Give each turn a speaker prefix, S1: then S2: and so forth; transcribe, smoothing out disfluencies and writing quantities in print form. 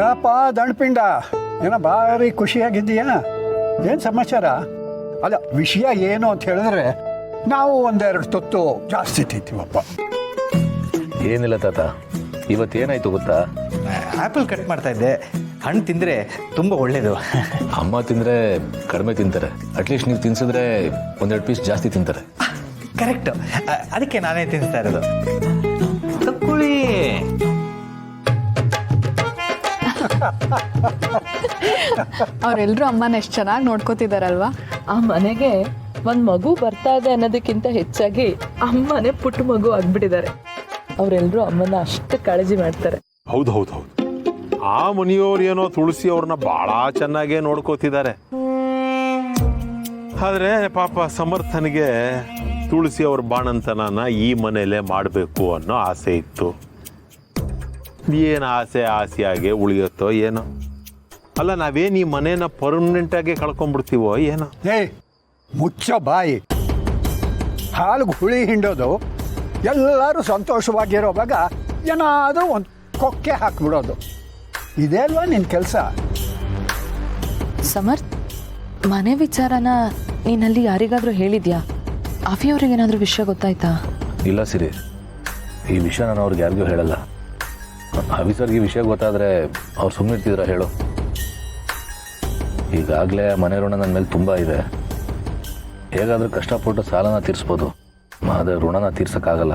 S1: ಯಾಪ ದಂಡಪಿಂಡ ಏನೋ ಭಾರಿ ಖುಷಿಯಾಗಿದ್ದೀಯಾ? ಏನು ಸಮಾಚಾರ? ಅಲ್ಲ, ವಿಷಯ ಏನು ಅಂತ ಹೇಳಿದ್ರೆ ನಾವು ಒಂದೆರಡು ತೊತ್ತು ಜಾಸ್ತಿ ತಿಂತೀವಪ್ಪ.
S2: ಏನಿಲ್ಲ ತಾತ, ಇವತ್ತೇನಾಯ್ತು ಗೊತ್ತಾ?
S3: ಆ್ಯಪಲ್ ಕಟ್ ಮಾಡ್ತಾ ಇದ್ದೆ. ಹಣ್ಣು ತಿಂದರೆ ತುಂಬ ಒಳ್ಳೇದು.
S2: ಅಮ್ಮ ತಿಂದರೆ ಕಡಿಮೆ ತಿಂತಾರೆ, ಅಟ್ಲೀಸ್ಟ್ ನೀವು ತಿನ್ಸಿದ್ರೆ ಒಂದೆರಡು ಪೀಸ್ ಜಾಸ್ತಿ ತಿಂತಾರೆ.
S3: ಕರೆಕ್ಟು, ಅದಕ್ಕೆ ನಾನೇ ತಿನ್ನಿಸ್ತಾ ಇರೋದು. ತಕೊಳ್ಳಿ.
S4: ಅವರೆಲ್ಲರೂ ಅಮ್ಮನ ಎಷ್ಟು ಚೆನ್ನಾಗಿ ನೋಡ್ಕೋತಿದಾರಲ್ವಾ?
S5: ಆ ಮನೆಗೆ ಒಂದು ಮಗು ಬರ್ತಾ ಇದೆ ಅನ್ನೋದಕ್ಕಿಂತ ಹೆಚ್ಚಾಗಿ ಅಮ್ಮನೇ ಪುಟ್ಟ ಮಗು ಆಗ್ಬಿಟ್ಟಿದ್ದಾರೆ. ಅವರೆಲ್ಲರೂ ಅಮ್ಮನ ಅಷ್ಟು ಕಾಳಜಿ ಮಾಡ್ತಾರೆ.
S6: ಹೌದು ಹೌದು ಹೌದು, ಆ ಮನೆಯವ್ರು ಏನೋ ತುಳಸಿ ಅವ್ರನ್ನ ಬಹಳ ಚೆನ್ನಾಗೇ ನೋಡ್ಕೋತಿದ್ದಾರೆ. ಆದ್ರೆ ಪಾಪ ಸಮರ್ಥನಿಗೆ ತುಳಸಿ ಅವ್ರ ಬಾಣಂತನನ ಈ ಮನೆಯಲ್ಲೇ ಮಾಡಬೇಕು ಅನ್ನೋ ಆಸೆ ಇತ್ತು. ಏನು ಆಸೆಯಾಗೆ ಉಳಿಯುತ್ತೋ ಏನೋ. ಅಲ್ಲ, ನಾವೇನು ಈ ಮನೇನ ಪರ್ಮನೆಂಟಾಗಿ ಕಳ್ಕೊಂಡ್ಬಿಡ್ತೀವೋ ಏನೋ.
S1: ಏಯ್ ಮುಚ್ಚ ಬಾಯಿ. ಹಾಲಿಗೆ ಹುಳಿ ಹಿಂಡೋದು, ಎಲ್ಲರೂ ಸಂತೋಷವಾಗಿರೋವಾಗ ಏನಾದರೂ ಒಂದು ಕೊಕ್ಕೆ ಹಾಕ್ಬಿಡೋದು, ಇದೇ ಅಲ್ವಾ ನಿನ್ನ ಕೆಲಸ?
S5: ಸಮರ್ಥ್, ಮನೆ ವಿಚಾರನ ನೀನಲ್ಲಿ ಯಾರಿಗಾದ್ರೂ ಹೇಳಿದ್ಯಾ? ಅವಿಯವ್ರಿಗೇನಾದ್ರೂ ವಿಷಯ ಗೊತ್ತಾಯ್ತಾ?
S2: ಇಲ್ಲ ಸಿರಿ, ಈ ವಿಷಯ ನಾನು ಅವ್ರಿಗೆ ಯಾರಿಗೂ ಹೇಳಲ್ಲ. ಅವಿಸರ್ಗೆ ಈ ವಿಷಯ ಗೊತ್ತಾದರೆ ಅವ್ರು ಸುಮ್ಮನಿರ್ತಿದ್ರ ಹೇಳು? ಈಗಾಗಲೇ ಮನೆ ಋಣ ನನ್ನ ಮೇಲೆ ತುಂಬ ಇದೆ. ಹೇಗಾದರೂ ಕಷ್ಟಪಟ್ಟು ಸಾಲನ ತೀರಿಸ್ಬೋದು, ಆದರೆ ಋಣನ ತೀರ್ಸೋಕ್ಕಾಗಲ್ಲ.